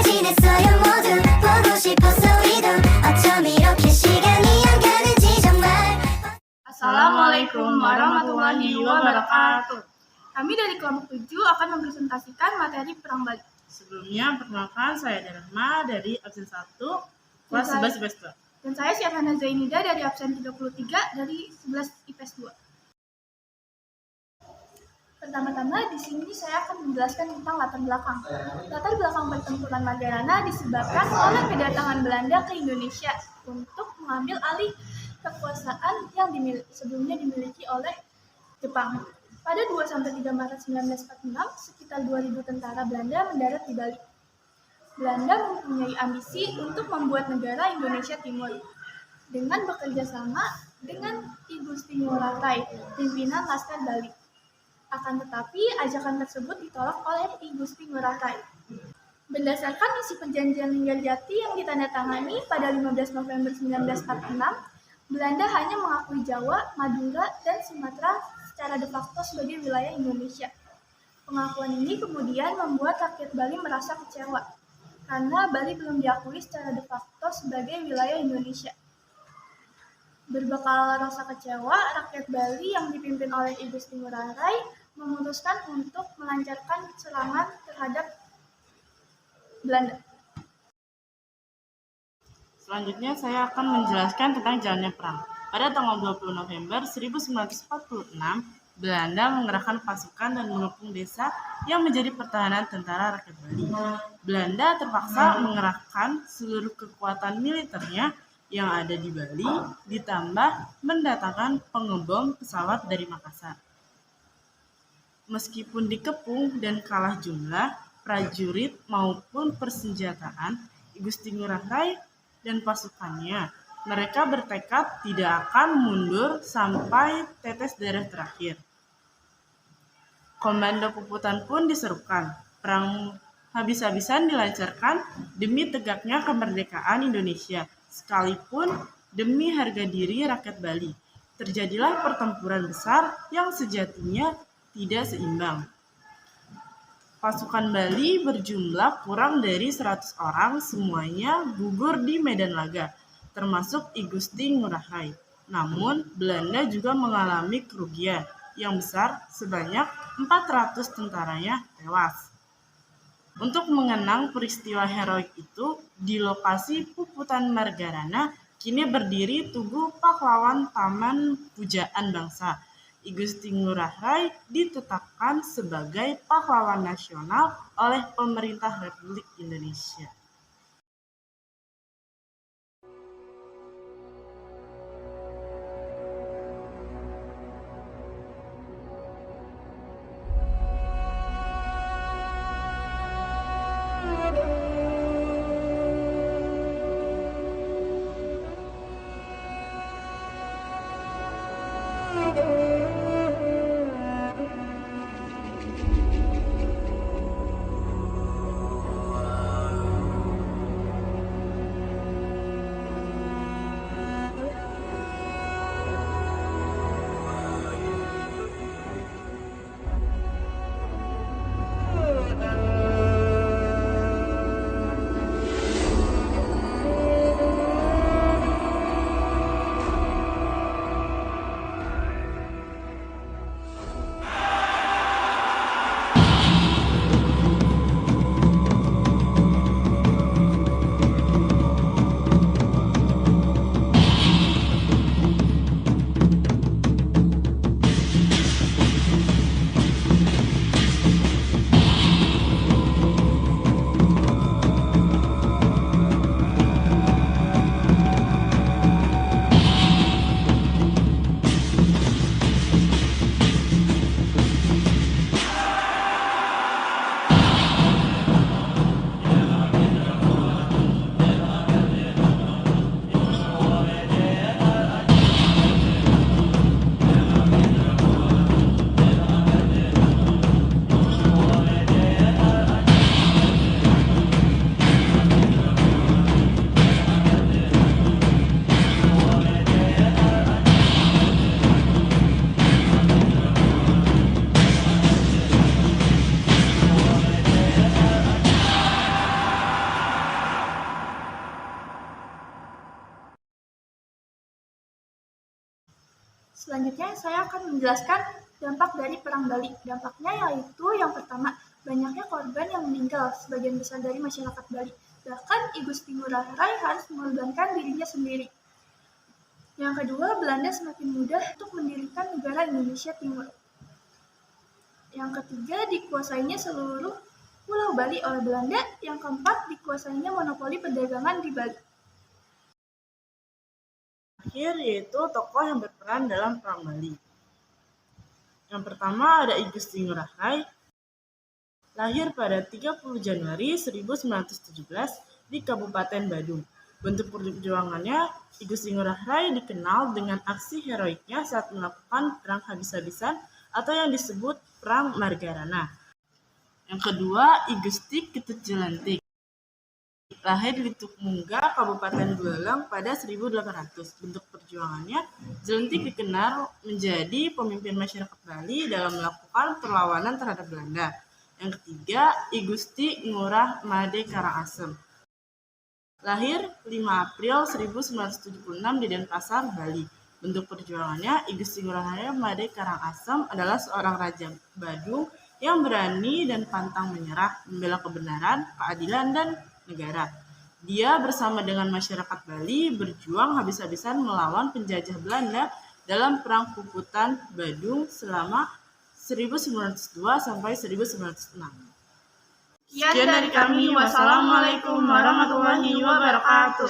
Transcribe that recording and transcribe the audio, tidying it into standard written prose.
지냈어요 모두 보고 싶어서 우리도 어쩜 이렇게 시간이 안 가는지 정말. Assalamualaikum warahmatullahi wabarakatuh. Kami dari kelompok 7 akan mempresentasikan materi Perang Bali. Sebelumnya, perkenalkan saya Rahma dari absen 1, kelas 11 IPS 2. Dan saya Syahana Zainida dari absen 33 dari 11 IPS 2. Pertama-tama di sini saya akan menjelaskan tentang latar belakang. Latar belakang pertempuran Magelanna disebabkan oleh kedatangan Belanda ke Indonesia untuk mengambil alih kekuasaan yang sebelumnya dimiliki oleh Jepang. Pada 2-3 Maret 1946, sekitar 2.000 tentara Belanda mendarat di Bali. Belanda mempunyai ambisi untuk membuat negara Indonesia Timur dengan bekerja sama dengan I Gusti Ngurah Rai, pimpinan Laskar Bali. Akan tetapi, ajakan tersebut ditolak oleh I Gusti Ngurah Rai. Berdasarkan isi perjanjian Linggarjati yang ditandatangani pada 15 November 1946, Belanda hanya mengakui Jawa, Madura, dan Sumatera secara de facto sebagai wilayah Indonesia. Pengakuan ini kemudian membuat rakyat Bali merasa kecewa, karena Bali belum diakui secara de facto sebagai wilayah Indonesia. Berbekal rasa kecewa, rakyat Bali yang dipimpin oleh I Gusti Ngurah Rai memutuskan untuk melancarkan serangan terhadap Belanda. Selanjutnya, saya akan menjelaskan tentang jalannya perang. Pada tanggal 20 November 1946, Belanda mengerahkan pasukan dan mengepung desa yang menjadi pertahanan tentara rakyat Bali. Belanda terpaksa mengerahkan seluruh kekuatan militernya yang ada di Bali, ditambah mendatangkan pengebom pesawat dari Makassar. Meskipun dikepung dan kalah jumlah, prajurit maupun persenjataan, I Gusti Ngurah Rai dan pasukannya, mereka bertekad tidak akan mundur sampai tetes darah terakhir. Komando puputan pun diserukan. Perang habis-habisan dilancarkan demi tegaknya kemerdekaan Indonesia, sekalipun demi harga diri rakyat Bali. Terjadilah pertempuran besar yang sejatinya tidak seimbang. Pasukan Bali berjumlah kurang dari 100 orang, semuanya gugur di medan laga, termasuk I Gusti Ngurah Rai. Namun, Belanda juga mengalami kerugian yang besar, sebanyak 400 tentaranya tewas. Untuk mengenang peristiwa heroik itu, di lokasi Puputan Margarana kini berdiri Tugu Pahlawan Taman Pujaan Bangsa. I Gusti Ngurah Rai ditetapkan sebagai pahlawan nasional oleh pemerintah Republik Indonesia. Selanjutnya saya akan menjelaskan dampak dari Perang Bali. Dampaknya yaitu yang pertama, banyaknya korban yang meninggal, sebagian besar dari masyarakat Bali. Bahkan I Gusti Ngurah Rai harus mengorbankan dirinya sendiri. Yang kedua, Belanda semakin mudah untuk mendirikan negara Indonesia Timur. Yang ketiga, dikuasainya seluruh Pulau Bali oleh Belanda. Yang keempat, dikuasainya monopoli perdagangan di Bali. Akhir yaitu tokoh yang berperan dalam Perang Bali. Yang pertama ada I Gusti Ngurah Rai, lahir pada 30 Januari 1917 di Kabupaten Badung. Bentuk perjuangannya, I Gusti Ngurah Rai dikenal dengan aksi heroiknya saat melakukan perang habis-habisan atau yang disebut Perang Margarana. Yang kedua, I Gusti Ketut Jelantik, lahir di Tukmungga, Kabupaten Buleleng pada 1800. Bentuk perjuangannya, Jelantik dikenal menjadi pemimpin masyarakat Bali dalam melakukan perlawanan terhadap Belanda. Yang ketiga, I Gusti Ngurah Made Karangasem, lahir 5 April 1976 di Denpasar, Bali. Bentuk perjuangannya, I Gusti Ngurah Made Karangasem adalah seorang raja Badung yang berani dan pantang menyerah, membela kebenaran, keadilan, dan negara. Dia bersama dengan masyarakat Bali berjuang habis-habisan melawan penjajah Belanda dalam Perang Puputan Badung selama 1902 sampai 1906. Sekian dari kami. Wassalamualaikum warahmatullahi wabarakatuh.